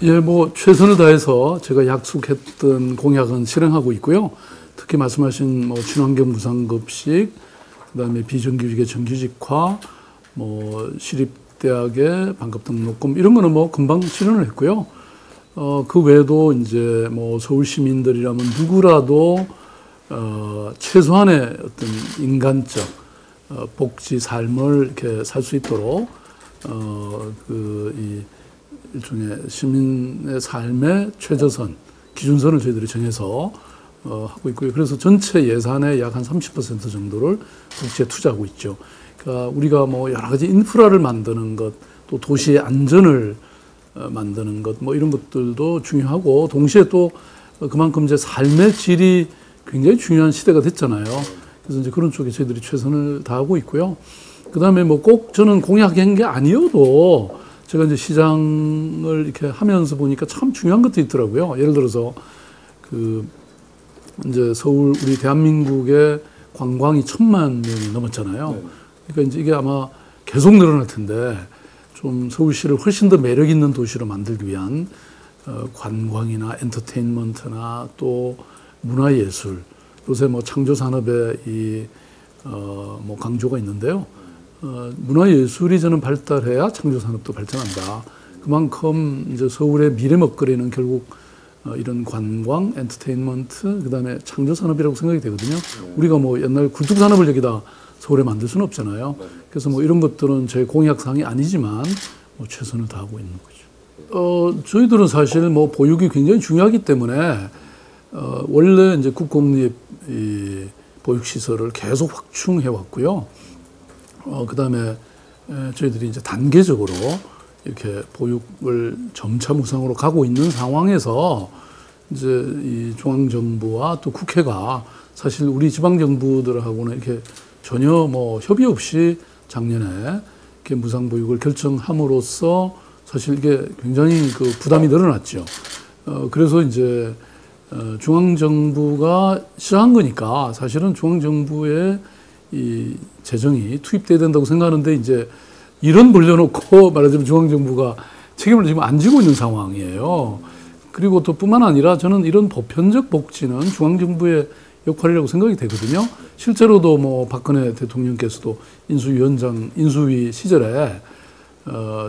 예, 뭐 최선을 다해서 제가 약속했던 공약은 실행하고 있고요. 특히 말씀하신 뭐 친환경 무상급식, 그다음에 비정규직의 정규직화, 뭐 시립대학의 반값 등록금 이런 거는 뭐 금방 실현을 했고요. 그 외에도 이제 뭐 서울 시민들이라면 누구라도 최소한의 어떤 인간적 복지 삶을 이렇게 살 수 있도록 이 일종의 시민의 삶의 최저선, 기준선을 저희들이 정해서 하고 있고요. 그래서 전체 예산의 약 한 30% 정도를 복지에 투자하고 있죠. 그러니까 우리가 뭐 여러 가지 인프라를 만드는 것, 또 도시의 안전을 만드는 것, 뭐 이런 것들도 중요하고, 동시에 또 그만큼 이제 삶의 질이 굉장히 중요한 시대가 됐잖아요. 그래서 이제 그런 쪽에 저희들이 최선을 다하고 있고요. 그 다음에 뭐 꼭 저는 공약한 게 아니어도 제가 이제 시장을 이렇게 하면서 보니까 참 중요한 것도 있더라고요. 예를 들어서 이제 서울, 우리 대한민국의 관광이 1,000만 명이 넘었잖아요. 네. 그러니까 이제 이게 아마 계속 늘어날 텐데 좀 서울시를 훨씬 더 매력 있는 도시로 만들기 위한 관광이나 엔터테인먼트나 또 문화예술, 요새 뭐 창조산업의 뭐 강조가 있는데요. 문화예술이 저는 발달해야 창조산업도 발전한다. 그만큼 이제 서울의 미래 먹거리는 결국 이런 관광, 엔터테인먼트, 그 다음에 창조산업이라고 생각이 되거든요. 우리가 뭐 옛날 굴뚝산업을 여기다 서울에 만들 수는 없잖아요. 그래서 뭐 이런 것들은 제 공약사항이 아니지만 뭐 최선을 다하고 있는 거죠. 저희들은 사실 뭐 보육이 굉장히 중요하기 때문에 원래 이제 국공립 보육시설을 계속 확충해 왔고요. 그 다음에 저희들이 이제 단계적으로 이렇게 보육을 점차 무상으로 가고 있는 상황에서 이제 이 중앙정부와 또 국회가 사실 우리 지방정부들하고는 이렇게 전혀 뭐 협의 없이 작년에 이렇게 무상보육을 결정함으로써 사실 이게 굉장히 그 부담이 늘어났죠. 그래서 이제 중앙정부가 시작한 거니까 사실은 중앙정부의 이 재정이 투입돼야 된다고 생각하는데 이제 이런 벌려놓고 말하자면 중앙정부가 책임을 지금 안 지고 있는 상황이에요. 그리고 또 뿐만 아니라 저는 이런 보편적 복지는 중앙정부의 역할이라고 생각이 되거든요. 실제로도 뭐 박근혜 대통령께서도 인수위 시절에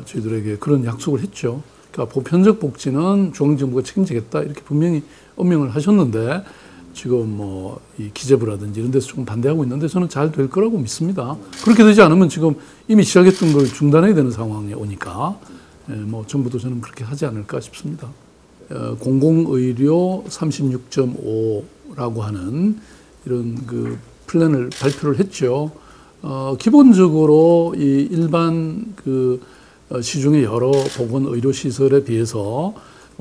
저희들에게 그런 약속을 했죠. 그러니까 보편적 복지는 중앙정부가 책임지겠다 이렇게 분명히 엄명을 하셨는데 지금 뭐 이 기재부라든지 이런 데서 조금 반대하고 있는데 저는 잘 될 거라고 믿습니다. 그렇게 되지 않으면 지금 이미 시작했던 걸 중단해야 되는 상황에 오니까 뭐 정부도 저는 그렇게 하지 않을까 싶습니다. 공공의료 36.5라고 하는 이런 그 플랜을 발표를 했죠. 기본적으로 이 일반 그 시중의 여러 보건의료시설에 비해서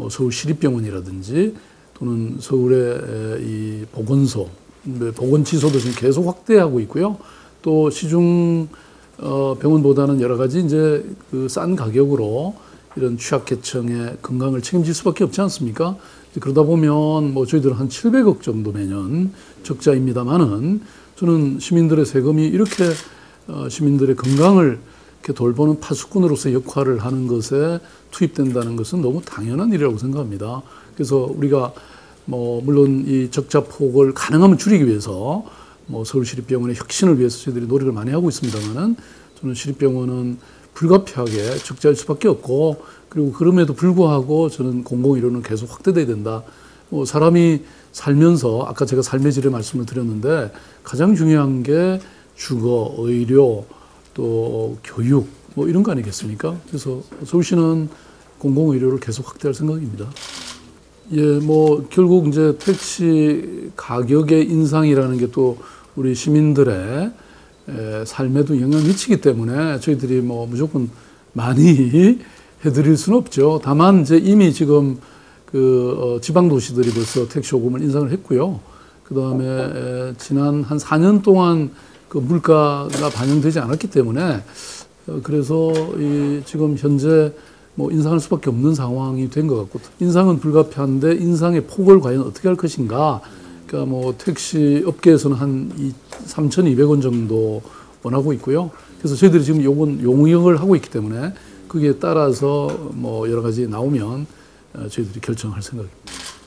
서울 시립병원이라든지 또는 서울의 이 보건소, 보건지소도 지금 계속 확대하고 있고요. 또 시중 병원보다는 여러 가지 이제 그 싼 가격으로 이런 취약계층의 건강을 책임질 수밖에 없지 않습니까? 그러다 보면 뭐 저희들은 한 700억 정도 매년 적자입니다만은 저는 시민들의 세금이 이렇게 시민들의 건강을 이렇게 돌보는 파수꾼으로서 역할을 하는 것에 투입된다는 것은 너무 당연한 일이라고 생각합니다. 그래서 우리가 뭐 물론 이 적자 폭을 가능하면 줄이기 위해서 뭐 서울시립병원의 혁신을 위해서 저희들이 노력을 많이 하고 있습니다만은 저는 시립병원은 불가피하게 적자일 수밖에 없고 그리고 그럼에도 불구하고 저는 공공의료는 계속 확대돼야 된다. 뭐 사람이 살면서 아까 제가 삶의 질의 말씀을 드렸는데 가장 중요한 게 주거, 의료, 또 교육 뭐 이런 거 아니겠습니까? 그래서 서울시는 공공의료를 계속 확대할 생각입니다. 예, 뭐 결국 이제 택시 가격의 인상이라는 게 또 우리 시민들의 삶에도 영향을 미치기 때문에 저희들이 뭐 무조건 많이 해드릴 수는 없죠. 다만 이제 이미 지금 그 지방 도시들이 벌써 택시 요금을 인상을 했고요. 그 다음에 지난 한 4년 동안 그 물가가 반영되지 않았기 때문에 그래서 이 지금 현재 뭐 인상할 수밖에 없는 상황이 된 것 같고 인상은 불가피한데 인상의 폭을 과연 어떻게 할 것인가. 그러니까 뭐 택시 업계에서는 한 3,200원 정도 원하고 있고요. 그래서 저희들이 지금 요건 용역을 하고 있기 때문에 거기에 따라서 뭐 여러 가지 나오면 저희들이 결정할 생각입니다.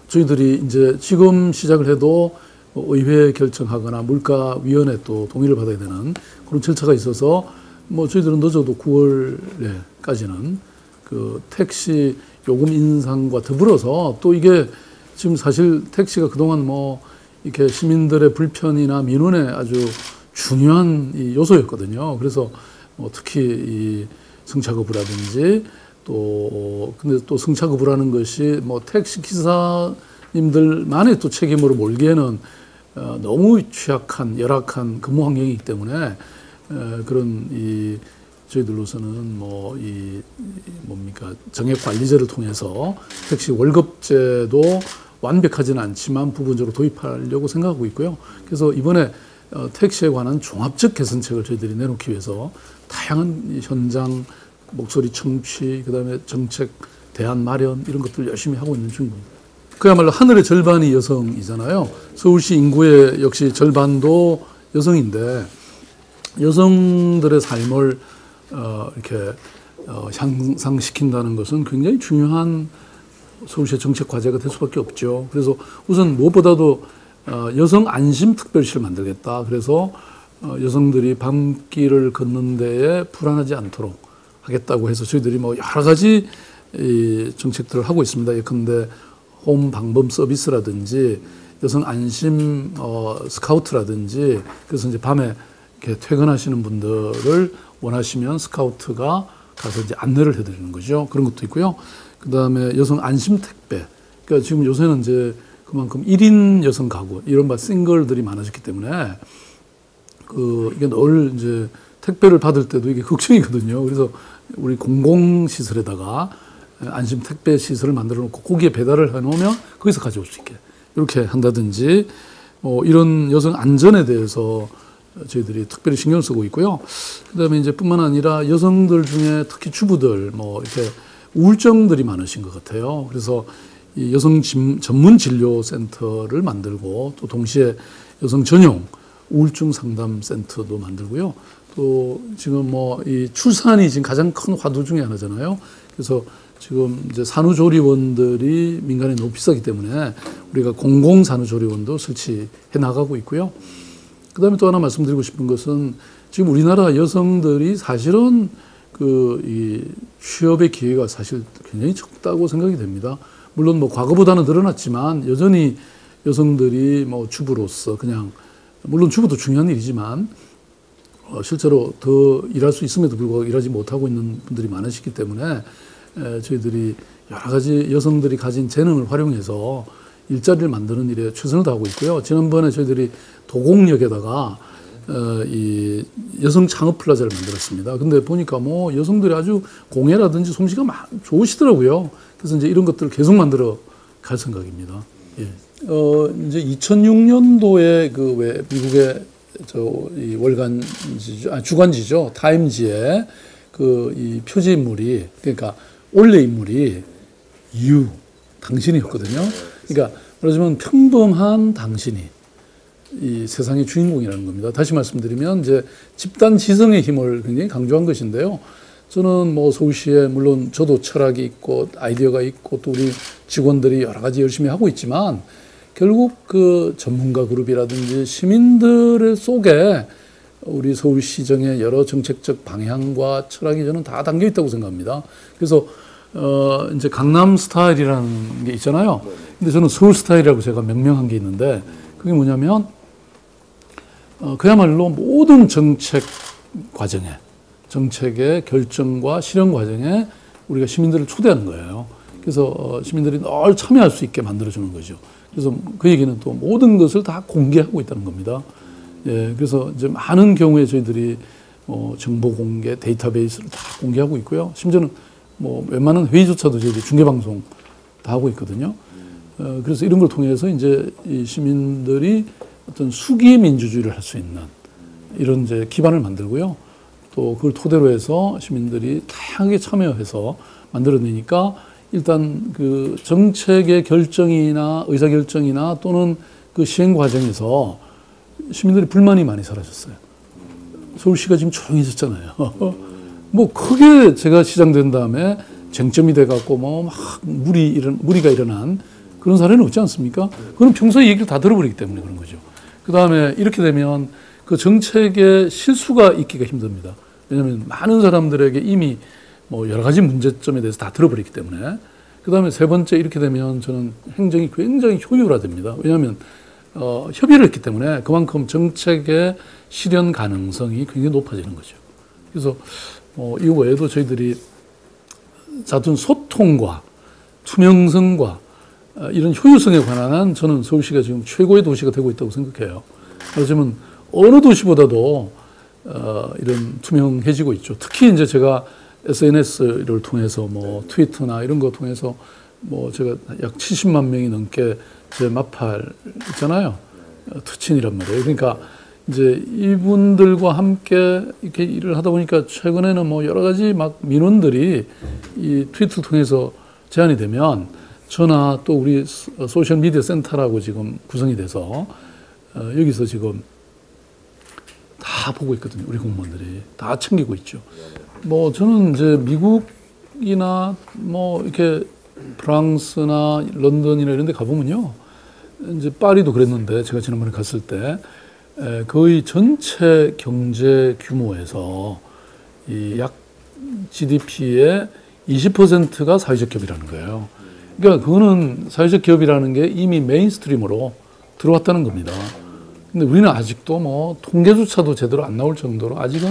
저희들이 이제 지금 시작을 해도 의회 결정하거나 물가위원회 또 동의를 받아야 되는 그런 절차가 있어서 뭐 저희들은 늦어도 9월에까지는 그 택시 요금 인상과 더불어서 또 이게 지금 사실 택시가 그동안 뭐 이렇게 시민들의 불편이나 민원에 아주 중요한 이 요소였거든요. 그래서 뭐 특히 이 승차거부라든지 또 근데 또 승차거부라는 것이 뭐 택시 기사님들만의 또 책임으로 몰기에는 너무 취약한 열악한 근무 환경이기 때문에 그런 이 저희들로서는 뭐 이 뭡니까 정액 관리제를 통해서 택시 월급제도 완벽하지는 않지만 부분적으로 도입하려고 생각하고 있고요. 그래서 이번에 택시에 관한 종합적 개선책을 저희들이 내놓기 위해서 다양한 현장 목소리 청취, 그다음에 정책 대안 마련 이런 것들 열심히 하고 있는 중입니다. 그야말로 하늘의 절반이 여성이잖아요. 서울시 인구의 역시 절반도 여성인데 여성들의 삶을 이렇게 향상시킨다는 것은 굉장히 중요한 서울시의 정책 과제가 될 수밖에 없죠. 그래서 우선 무엇보다도 여성 안심 특별시를 만들겠다. 그래서 여성들이 밤길을 걷는 데에 불안하지 않도록 하겠다고 해서 저희들이 뭐 여러 가지 이 정책들을 하고 있습니다. 예컨대 홈 방범 서비스라든지 여성 안심 스카우트라든지 그래서 이제 밤에 이렇게 퇴근하시는 분들을 원하시면 스카우트가 가서 이제 안내를 해드리는 거죠. 그런 것도 있고요. 그 다음에 여성 안심 택배. 그러니까 지금 요새는 이제 그만큼 1인 여성 가구, 이른바 싱글들이 많아졌기 때문에 이게 늘 이제 택배를 받을 때도 이게 걱정이거든요. 그래서 우리 공공시설에다가 안심 택배 시설을 만들어 놓고 거기에 배달을 해 놓으면 거기서 가져올 수 있게 이렇게 한다든지 뭐 이런 여성 안전에 대해서 저희들이 특별히 신경을 쓰고 있고요. 그다음에 이제 뿐만 아니라 여성들 중에 특히 주부들 뭐 이렇게 우울증들이 많으신 것 같아요. 그래서 이 여성 전문 진료 센터를 만들고 또 동시에 여성 전용 우울증 상담 센터도 만들고요. 또 지금 뭐 이 출산이 지금 가장 큰 화두 중에 하나잖아요. 그래서 지금 이제 산후조리원들이 민간에 너무 비싸기 때문에 우리가 공공 산후조리원도 설치해 나가고 있고요. 그다음에 또 하나 말씀드리고 싶은 것은 지금 우리나라 여성들이 사실은 이 취업의 기회가 사실 굉장히 적다고 생각이 됩니다. 물론 뭐 과거보다는 늘어났지만 여전히 여성들이 뭐 주부로서 그냥 물론 주부도 중요한 일이지만 실제로 더 일할 수 있음에도 불구하고 일하지 못하고 있는 분들이 많으시기 때문에 저희들이 여러 가지 여성들이 가진 재능을 활용해서 일자리를 만드는 일에 최선을 다하고 있고요. 지난번에 저희들이 도곡역에다가 이 여성 창업 플라자를 만들었습니다. 근데 보니까 뭐 여성들이 아주 공예라든지 솜씨가 좋으시더라고요. 그래서 이제 이런 것들을 계속 만들어 갈 생각입니다. 예. 이제 2006년도에 왜 미국의 이 월간지죠, 주간지죠, 타임지에 이 표지 인물이 그러니까 원래 인물이 당신이었거든요. 그러니까 말하자면 평범한 당신이 이 세상의 주인공이라는 겁니다. 다시 말씀드리면 이제 집단 지성의 힘을 굉장히 강조한 것인데요. 저는 뭐 서울시에 물론 저도 철학이 있고 아이디어가 있고 또 우리 직원들이 여러 가지 열심히 하고 있지만 결국 그 전문가 그룹이라든지 시민들 속에 우리 서울시정의 여러 정책적 방향과 철학이 저는 다 담겨 있다고 생각합니다. 그래서 이제 강남 스타일이라는 게 있잖아요. 근데 저는 서울 스타일이라고 제가 명명한 게 있는데 그게 뭐냐면 그야말로 모든 정책 과정에 정책의 결정과 실현 과정에 우리가 시민들을 초대하는 거예요. 그래서 시민들이 늘 참여할 수 있게 만들어주는 거죠. 그래서 그 얘기는 또 모든 것을 다 공개하고 있다는 겁니다. 예, 그래서 이제 많은 경우에 저희들이 정보 공개, 데이터베이스를 다 공개하고 있고요. 심지어는 뭐 웬만한 회의조차도 저희들이 중계방송 다 하고 있거든요. 그래서 이런 걸 통해서 이제 이 시민들이 어떤 수기 민주주의를 할 수 있는 이런 이제 기반을 만들고요. 또 그걸 토대로 해서 시민들이 다양하게 참여해서 만들어내니까 일단 그 정책의 결정이나 의사결정이나 또는 그 시행 과정에서 시민들이 불만이 많이 사라졌어요. 서울시가 지금 조용해졌잖아요. 뭐 크게 제가 시장된 다음에 쟁점이 돼갖고 뭐 막 무리가 일어난 그런 사례는 없지 않습니까? 그건 평소에 얘기를 다 들어버리기 때문에 그런 거죠. 그 다음에 이렇게 되면 그 정책에 실수가 있기가 힘듭니다. 왜냐하면 많은 사람들에게 이미 뭐 여러 가지 문제점에 대해서 다 들어버리기 때문에. 그 다음에 세 번째 이렇게 되면 저는 행정이 굉장히 효율화됩니다. 왜냐하면 협의를 했기 때문에 그만큼 정책의 실현 가능성이 굉장히 높아지는 거죠. 그래서 이거 외에도 저희들이 자둔 소통과 투명성과 이런 효율성에 관한 저는 서울시가 지금 최고의 도시가 되고 있다고 생각해요. 그렇지만 어느 도시보다도 이런 투명해지고 있죠. 특히 이제 제가 SNS를 통해서 뭐 트위터나 이런 거 통해서 뭐 제가 약 70만 명이 넘게 제 마팔 있잖아요. 특친이란 말이에요. 그러니까 이제 이분들과 함께 이렇게 일을 하다 보니까 최근에는 뭐 여러 가지 막 민원들이 이 트위터를 통해서 제안이 되면 저나 또 우리 소셜미디어 센터라고 지금 구성이 돼서 여기서 지금 다 보고 있거든요. 우리 공무원들이 다 챙기고 있죠. 뭐 저는 이제 미국이나 뭐 이렇게 프랑스나 런던이나 이런 데 가보면요. 이제 파리도 그랬는데 제가 지난번에 갔을 때 거의 전체 경제 규모에서 이 약 GDP의 20%가 사회적 기업이라는 거예요. 그러니까 그거는 사회적 기업이라는 게 이미 메인스트림으로 들어왔다는 겁니다. 근데 우리는 아직도 뭐 통계조차도 제대로 안 나올 정도로 아직은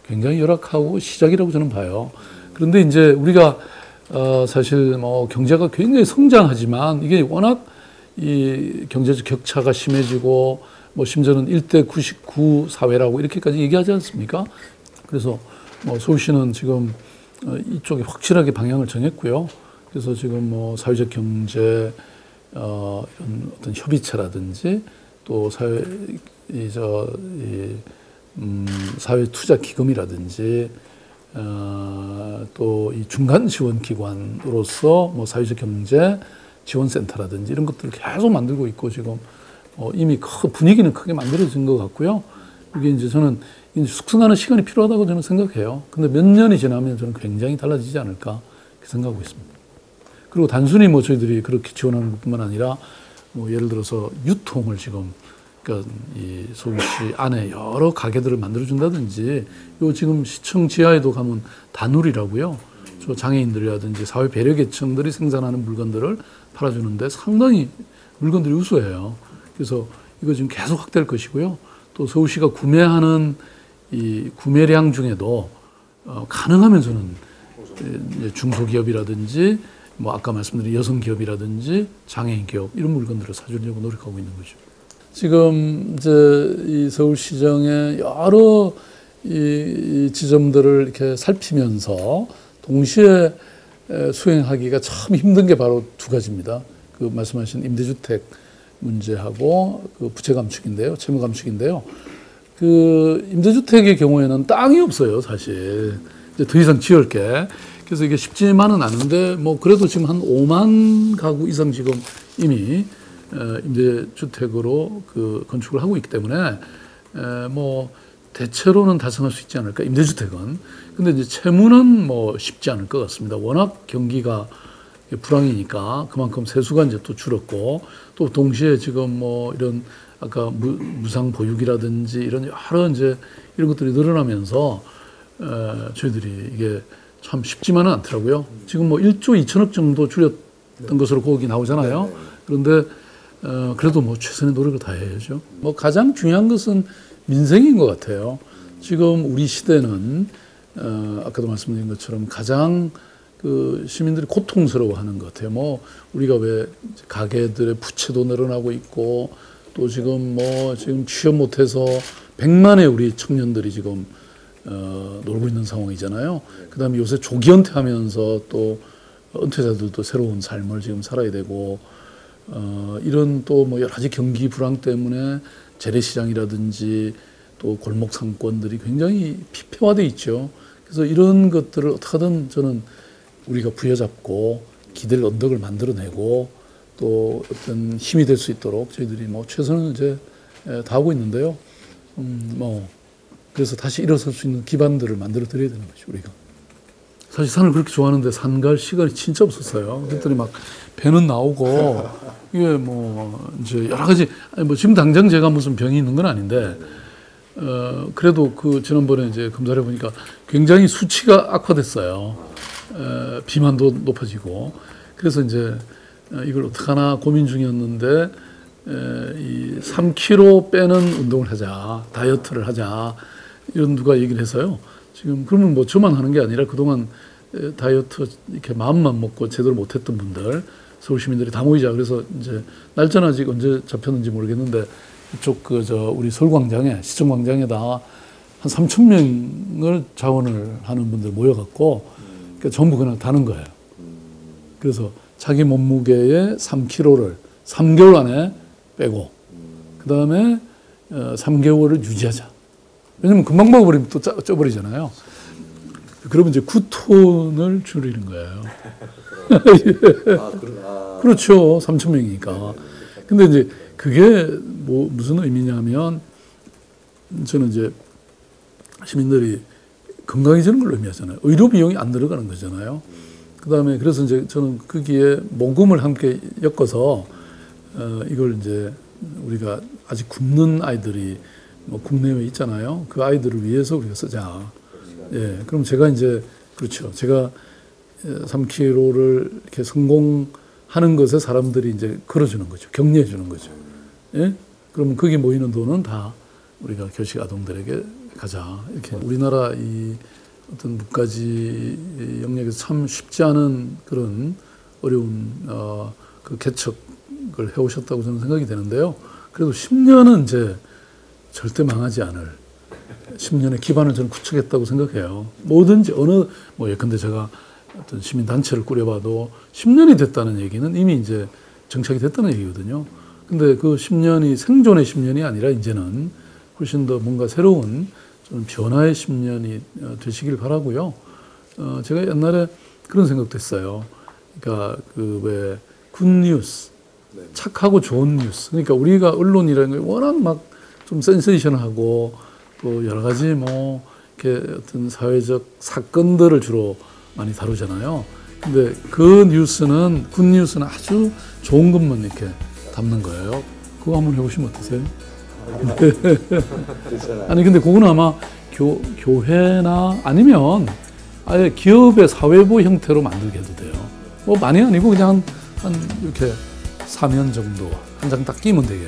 굉장히 열악하고 시작이라고 저는 봐요. 그런데 이제 우리가 사실 뭐 경제가 굉장히 성장하지만 이게 워낙 이 경제적 격차가 심해지고 뭐 심지어는 1대 99 사회라고 이렇게까지 얘기하지 않습니까? 그래서 뭐 서울시는 지금 이쪽에 확실하게 방향을 정했고요. 그래서 지금 뭐 사회적 경제 이런 어떤 협의체라든지 또 사회 투자 기금이라든지 또 이 중간 지원 기관으로서 뭐 사회적 경제 지원센터라든지 이런 것들을 계속 만들고 있고 지금 이미 분위기는 크게 만들어진 것 같고요. 이게 이제 저는 이제 숙성하는 시간이 필요하다고 저는 생각해요. 근데 몇 년이 지나면 저는 굉장히 달라지지 않을까 이렇게 생각하고 있습니다. 그리고 단순히 뭐 저희들이 그렇게 지원하는 것뿐만 아니라 뭐 예를 들어서 유통을 지금 그러니까 이 서울시 안에 여러 가게들을 만들어준다든지 요 지금 시청 지하에도 가면 다누리라고요. 저 장애인들이라든지 사회 배려 계층들이 생산하는 물건들을 팔아주는데 상당히 물건들이 우수해요. 그래서 이거 지금 계속 확대할 것이고요. 또 서울시가 구매하는 이 구매량 중에도 가능하면 저는 중소기업이라든지 뭐 아까 말씀드린 여성기업이라든지 장애인 기업 이런 물건들을 사주려고 노력하고 있는 거죠. 지금 이제 이 서울시정의 여러 이 지점들을 이렇게 살피면서 동시에 수행하기가 참 힘든 게 바로 두 가지입니다. 그 말씀하신 임대주택 문제하고 그 부채 감축인데요, 채무 감축인데요. 그 임대주택의 경우에는 땅이 없어요, 사실. 이제 더 이상 지을 게. 그래서 이게 쉽지만은 않은데 뭐 그래도 지금 한 5만 가구 이상 지금 이미 임대주택으로 그 건축을 하고 있기 때문에 뭐 대체로는 달성할 수 있지 않을까, 임대주택은. 근데 이제 채무는 뭐 쉽지 않을 것 같습니다. 워낙 경기가 불황이니까 그만큼 세수가 이제 또 줄었고 또 동시에 지금 뭐 이런 아까 무상 보유기라든지 이런 여러 이제 이런 것들이 늘어나면서 저희들이 이게 참 쉽지만은 않더라고요. 지금 뭐 1조 2천억 정도 줄였던 것으로 거기 나오잖아요. 그런데 그래도 뭐 최선의 노력을 다해야죠. 뭐 가장 중요한 것은 민생인 것 같아요. 지금 우리 시대는 아까도 말씀드린 것처럼 가장 그 시민들이 고통스러워하는 것 같아요. 뭐 우리가 왜 가게들의 부채도 늘어나고 있고 또 지금 뭐 지금 취업 못해서 100만의 우리 청년들이 지금 놀고 있는 상황이잖아요. 그다음에 요새 조기 은퇴하면서 또 은퇴자들도 새로운 삶을 지금 살아야 되고 이런 또 뭐 여러 가지 경기 불황 때문에 재래시장이라든지 또 골목 상권들이 굉장히 피폐화돼 있죠. 그래서 이런 것들을 어떻게든 저는 우리가 부여잡고 기댈 언덕을 만들어내고 또 어떤 힘이 될 수 있도록 저희들이 뭐 최선을 이제 다하고 있는데요. 뭐 그래서 다시 일어설 수 있는 기반들을 만들어 드려야 되는 거죠, 우리가. 사실 산을 그렇게 좋아하는데 산 갈 시간이 진짜 없었어요. 그랬더니 막 배는 나오고 이게 뭐 이제 여러 가지 아니 뭐 지금 당장 제가 무슨 병이 있는 건 아닌데 그래도 그 지난번에 이제 검사를 해보니까 굉장히 수치가 악화됐어요. 비만도 높아지고 그래서 이제 이걸 어떡하나 고민 중이었는데 이 3kg 빼는 운동을 하자, 다이어트를 하자 이런 누가 얘기를 해서요. 지금 그러면 뭐 저만 하는 게 아니라 그동안 다이어트 이렇게 마음만 먹고 제대로 못했던 분들 서울 시민들이 다 모이자. 그래서 이제 날짜는 아직 언제 잡혔는지 모르겠는데 이쪽 그 저 우리 서울광장에 시청광장에다 한 3,000명을 자원을 하는 분들 모여갖고 그러니까 전부 그냥 다는 거예요. 그래서 자기 몸무게의 3kg를 3개월 안에 빼고 그 다음에 3개월을 유지하자. 왜냐면 금방 먹어버리면 또 쪄버리잖아요. 그러면 이제 9톤을 줄이는 거예요. 그렇죠. 3,000명이니까. 근데 이제 그게 뭐 무슨 의미냐면 저는 이제 시민들이 건강해지는 걸 의미하잖아요. 의료 비용이 안 들어가는 거잖아요. 그 다음에 그래서 이제 저는 거기에 모금을 함께 엮어서 이걸 이제 우리가 아직 굶는 아이들이 뭐 국내에 있잖아요. 그 아이들을 위해서 우리가 쓰자. 예, 그럼 제가 이제 그렇죠. 제가 3kg를 이렇게 성공하는 것에 사람들이 이제 걸어주는 거죠. 격려해 주는 거죠. 예? 그러면 거기 모이는 돈은 다 우리가 교식 아동들에게 가자. 이렇게 우리나라 이 어떤 묵가지 영역에서 참 쉽지 않은 그런 어려운 그 개척을 해오셨다고 저는 생각이 되는데요. 그래도 10년은 이제 절대 망하지 않을 10년의 기반을 저는 구축했다고 생각해요. 뭐든지 어느 뭐 예컨대 제가 어떤 시민 단체를 꾸려봐도 10년이 됐다는 얘기는 이미 이제 정착이 됐다는 얘기거든요. 근데 그 10년이 생존의 10년이 아니라 이제는 훨씬 더 뭔가 새로운 좀 변화의 10년이 되시길 바라고요. 제가 옛날에 그런 생각도 했어요. 그러니까 그 왜 굿뉴스, 착하고 좋은 뉴스. 그러니까 우리가 언론이라는 게 워낙 막 좀 센세이션하고 또 여러 가지 뭐 이렇게 어떤 사회적 사건들을 주로 많이 다루잖아요. 근데 그 뉴스는 굿뉴스는 아주 좋은 것만 이렇게 담는 거예요. 그거 한번 해보시면 어떠세요? 아니 근데 그건 아마 교회나 아니면 아예 기업의 사회부 형태로 만들게 해도 돼요. 뭐 많이 아니고 그냥 한 이렇게 사면 정도 한 장 딱 끼면 되게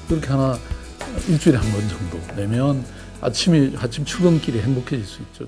그렇게 하나 일주일에 한 번 정도 내면 아침 출근길이 행복해질 수 있죠.